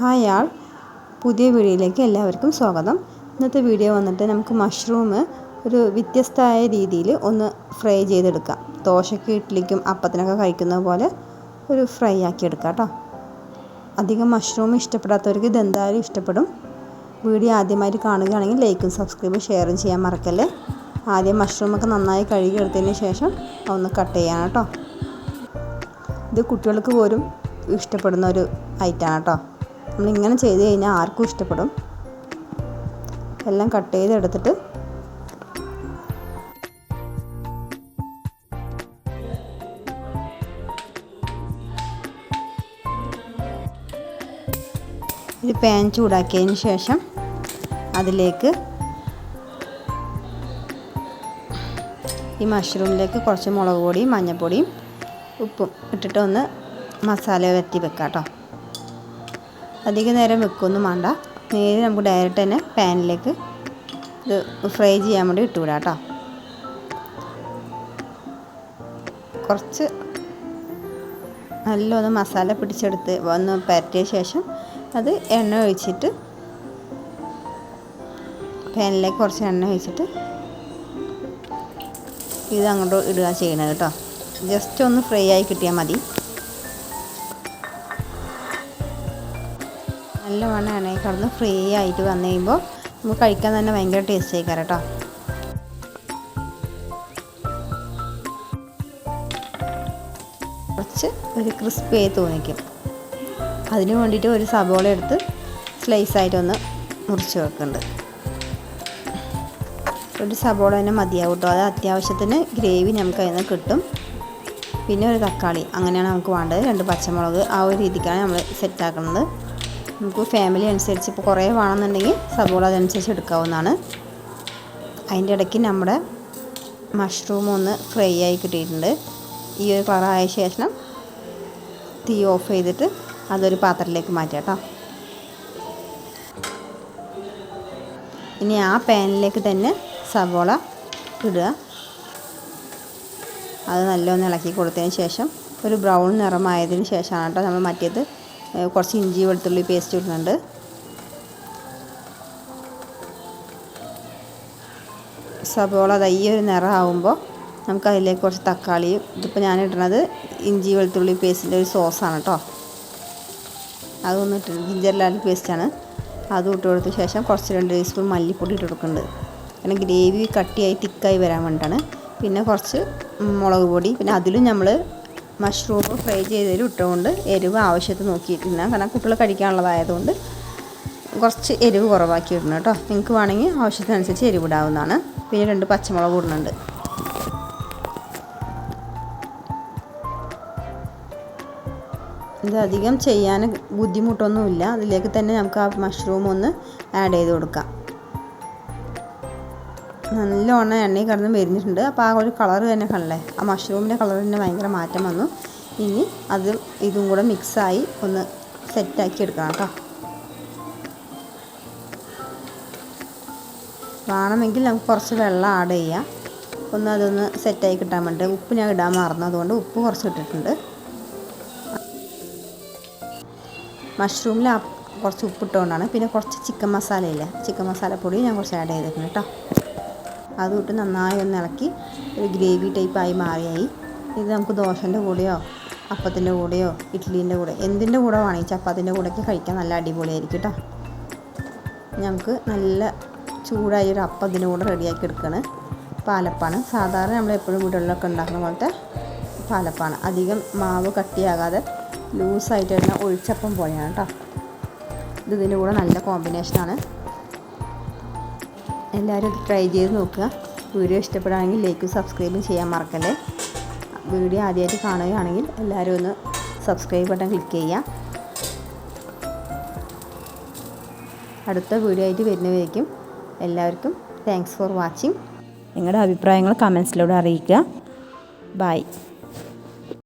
Hi ആൾ, പുതിയ വീഡിയോയിലേക്ക് എല്ലാവർക്കും സ്വാഗതം. ഇന്നത്തെ വീഡിയോ വന്നിട്ട് നമുക്ക് മഷ്റൂം ഒരു വ്യത്യസ്തമായ രീതിയിൽ ഒന്ന് ഫ്രൈ ചെയ്തെടുക്കാം. ദോശയ്ക്ക്, ഇഡ്ഡലിക്കും, അപ്പത്തിനൊക്കെ കഴിക്കുന്ന പോലെ ഒരു ഫ്രൈ ആക്കി എടുക്കാം കേട്ടോ. അധികം മഷ്റൂം ഇഷ്ടപ്പെടാത്തവർക്ക് ഇതെന്തായാലും ഇഷ്ടപ്പെടും. വീഡിയോ ആദ്യമായിട്ട് കാണുകയാണെങ്കിൽ ലൈക്കും സബ്സ്ക്രൈബും ഷെയറും ചെയ്യാൻ മറക്കല്ലേ. ആദ്യം മഷ്റൂമൊക്കെ നന്നായി കഴുകിയെടുത്തതിന് ശേഷം ഒന്ന് കട്ട് ചെയ്യണം കേട്ടോ. ഇത് കുട്ടികൾക്ക് പോലും ഇഷ്ടപ്പെടുന്ന ഒരു ഐറ്റമാണ് കേട്ടോ. നമ്മളിങ്ങനെ ചെയ്ത് കഴിഞ്ഞാൽ ആർക്കും ഇഷ്ടപ്പെടും. എല്ലാം കട്ട് ചെയ്തെടുത്തിട്ട് ഒരു പാൻ ചൂടാക്കിയതിന് ശേഷം അതിലേക്ക് ഈ മഷ്റൂമിലേക്ക് കുറച്ച് മുളക് പൊടിയും മഞ്ഞൾപ്പൊടിയും ഉപ്പും ഇട്ടിട്ട് ഒന്ന് മസാല വരട്ടി വെക്കാം കേട്ടോ. അധിക നേരം വെക്കൊന്നും വേണ്ട, നേരെ നമുക്ക് ഡയറക്റ്റ് തന്നെ പാനിലേക്ക് ഇത് ഫ്രൈ ചെയ്യാൻ വേണ്ടി ഇട്ടുവിടാം കേട്ടോ. കുറച്ച് നല്ലൊന്ന് മസാല പിടിച്ചെടുത്ത് ഒന്ന് പരട്ടിയ ശേഷം അത് എണ്ണ ഒഴിച്ചിട്ട് പാനിലേക്ക് കുറച്ച് എണ്ണ ഒഴിച്ചിട്ട് ഇത് അങ്ങോട്ട് ഇടുക ചെയ്യണത് കേട്ടോ. ജസ്റ്റ് ഒന്ന് ഫ്രൈ ആയി കിട്ടിയാൽ മതി. നല്ലവണ്ണം എണ്ണയിൽ കിടന്ന് ഫ്രൈ ആയിട്ട് വന്നു കഴിയുമ്പോൾ നമുക്ക് കഴിക്കാൻ തന്നെ ഭയങ്കര ടേസ്റ്റ് ആയിക്കാരം കേട്ടോ. കുറച്ച് ഒരു ക്രിസ്പി ആയി തോന്നിക്കും. അതിന് വേണ്ടിയിട്ട് ഒരു സബോള എടുത്ത് സ്ലൈസായിട്ടൊന്ന് മുറിച്ച് വെക്കുന്നുണ്ട്. ഒരു സബോള തന്നെ മതിയാവും കേട്ടോ. അത് അത്യാവശ്യത്തിന് ഗ്രേവി നമുക്ക് അതിൽ നിന്ന് കിട്ടും. പിന്നെ ഒരു തക്കാളി, അങ്ങനെയാണ് നമുക്ക് വേണ്ടത്. 2 പച്ചമുളക്, ആ ഒരു രീതിക്കാണ് നമ്മൾ സെറ്റാക്കുന്നത്. നമുക്ക് ഫാമിലി അനുസരിച്ച് ഇപ്പോൾ കുറേ വേണമെന്നുണ്ടെങ്കിൽ സബോള അതനുസരിച്ച് എടുക്കാവുന്നതാണ്. അതിൻ്റെ ഇടയ്ക്ക് നമ്മുടെ മഷ്റൂം ഒന്ന് ഫ്രൈ ആയി കിട്ടിയിട്ടുണ്ട്. ഈ ഒരു കളറായ ശേഷം തീ ഓഫ് ചെയ്തിട്ട് അതൊരു പാത്രത്തിലേക്ക് മാറ്റാം കേട്ടോ. ഇനി ആ പാനിലേക്ക് തന്നെ സബോള ഇടുക. അത് നല്ലോണം ഇളക്കി കൊടുത്തതിന് ശേഷം ഒരു ബ്രൗൺ നിറമായതിന് ശേഷമാണ് കേട്ടോ നമ്മൾ മറ്റേത് കുറച്ച് ഇഞ്ചി വെളുത്തുള്ളി പേസ്റ്റ് ഇടുന്നുണ്ട്. സബോള ഈ ഒരു നിറമാകുമ്പോൾ നമുക്ക് അതിലേക്ക് കുറച്ച് തക്കാളിയും, ഇതിപ്പോൾ ഞാൻ ഇടുന്നത് ഇഞ്ചി വെളുത്തുള്ളി പേസ്റ്റിൻ്റെ ഒരു സോസാണ് കേട്ടോ. അതൊന്ന് ഇട്ട് ജിഞ്ചർ ഗാർലിക് പേസ്റ്റാണ്. അതും ഇട്ട് കൊടുത്ത ശേഷം കുറച്ച് 2 ടീസ്പൂൺ മല്ലിപ്പൊടി ഇട്ട് കൊടുക്കുന്നുണ്ട്. കാരണം ഗ്രേവി കട്ടിയായി തിക്കായി വരാൻ വേണ്ടിയിട്ടാണ്. പിന്നെ കുറച്ച് മുളക് പൊടി, പിന്നെ അതിലും നമ്മൾ മഷ്റൂം ഫ്രൈ ചെയ്തതിൽ ഇട്ടുകൊണ്ട് എരിവ് ആവശ്യത്തിന് നോക്കിയിട്ടില്ല. കാരണം കുട്ടികൾ കഴിക്കാനുള്ളതായതുകൊണ്ട് കുറച്ച് എരിവ് കുറവാക്കി ഇടണം കേട്ടോ. നിങ്ങൾക്ക് വേണമെങ്കിൽ ആവശ്യത്തിനനുസരിച്ച് എരിവ് ഇടാവുന്നതാണ്. പിന്നെ 2 പച്ചമുളക് ഇടുന്നുണ്ട്. ഇത് അധികം ചെയ്യാൻ ബുദ്ധിമുട്ടൊന്നുമില്ല. അതിലേക്ക് തന്നെ നമുക്ക് ആ മഷ്റൂം ഒന്ന് ആഡ് ചെയ്ത് കൊടുക്കാം. നല്ലോണം എണ്ണയിൽ കിടന്ന് വരുന്നിട്ടുണ്ട്. അപ്പോൾ ആ ഒരു കളർ തന്നെ കണ്ടല്ലേ, ആ മഷ്റൂമിൻ്റെ കളർ തന്നെ ഭയങ്കര മാറ്റം വന്നു. ഇനി ഇതും കൂടെ മിക്സായി ഒന്ന് സെറ്റാക്കി എടുക്കണം കേട്ടോ. വേണമെങ്കിൽ നമുക്ക് കുറച്ച് വെള്ളം ആഡ് ചെയ്യാം, അതൊന്ന് സെറ്റായി കിട്ടാൻ വേണ്ടി. ഉപ്പ് ഞാൻ ഇടാൻ മറന്നു, അതുകൊണ്ട് ഉപ്പ് കുറച്ച് ഇട്ടിട്ടുണ്ട്. മഷ്റൂമിൽ കുറച്ച് ഉപ്പിട്ടുകൊണ്ടാണ്. പിന്നെ കുറച്ച് ചിക്കൻ മസാലയില്ല, ചിക്കൻ മസാലപ്പൊടി ഞാൻ കുറച്ച് ആഡ് ചെയ്തിട്ടുണ്ട് കേട്ടോ. അതും ഇട്ട് നന്നായി ഒന്ന് ഇളക്കി ഒരു ഗ്രേവി ടൈപ്പായി മാറിയായി. ഇത് നമുക്ക് ദോശൻ്റെ കൂടെയോ അപ്പത്തിൻ്റെ കൂടെയോ ഇഡ്ഡലീൻ്റെ കൂടെ എന്തിൻ്റെ കൂടെ വേണമെങ്കിൽ ചപ്പാത്തിൻ്റെ കൂടെയൊക്കെ കഴിക്കാൻ നല്ല അടിപൊളിയായിരിക്കും കേട്ടോ. നമുക്ക് നല്ല ചൂടായ ഒരു അപ്പം ഇതിൻ്റെ കൂടെ റെഡിയാക്കി എടുക്കുകയാണ്. പാലപ്പാണ് സാധാരണ നമ്മൾ എപ്പോഴും വീടുകളിലൊക്കെ ഉണ്ടാക്കുന്ന പോലത്തെ പാലപ്പാണ്. അധികം മാവ് കട്ടിയാകാതെ ലൂസായിട്ട് വരുന്ന ഒഴിച്ചപ്പം പോലെയാണ് കേട്ടോ. ഇതിൻ്റെ കൂടെ നല്ല കോമ്പിനേഷനാണ്. എല്ലാവരും ഇത് ട്രൈ ചെയ്ത് നോക്കുക. വീഡിയോ ഇഷ്ടപ്പെടുകയാണെങ്കിൽ ലൈക്കും സബ്സ്ക്രൈബും ചെയ്യാൻ മറക്കല്ലേ. വീഡിയോ ആദ്യമായിട്ട് കാണുകയാണെങ്കിൽ എല്ലാവരും ഒന്ന് സബ്സ്ക്രൈബ് ബട്ടൺ ക്ലിക്ക് ചെയ്യുക. അടുത്ത വീഡിയോ ആയിട്ട് വരുന്നവരേക്കും എല്ലാവർക്കും താങ്ക്സ് ഫോർ വാച്ചിങ്. നിങ്ങളുടെ അഭിപ്രായങ്ങൾ കമൻസിലൂടെ അറിയിക്കുക. ബൈ.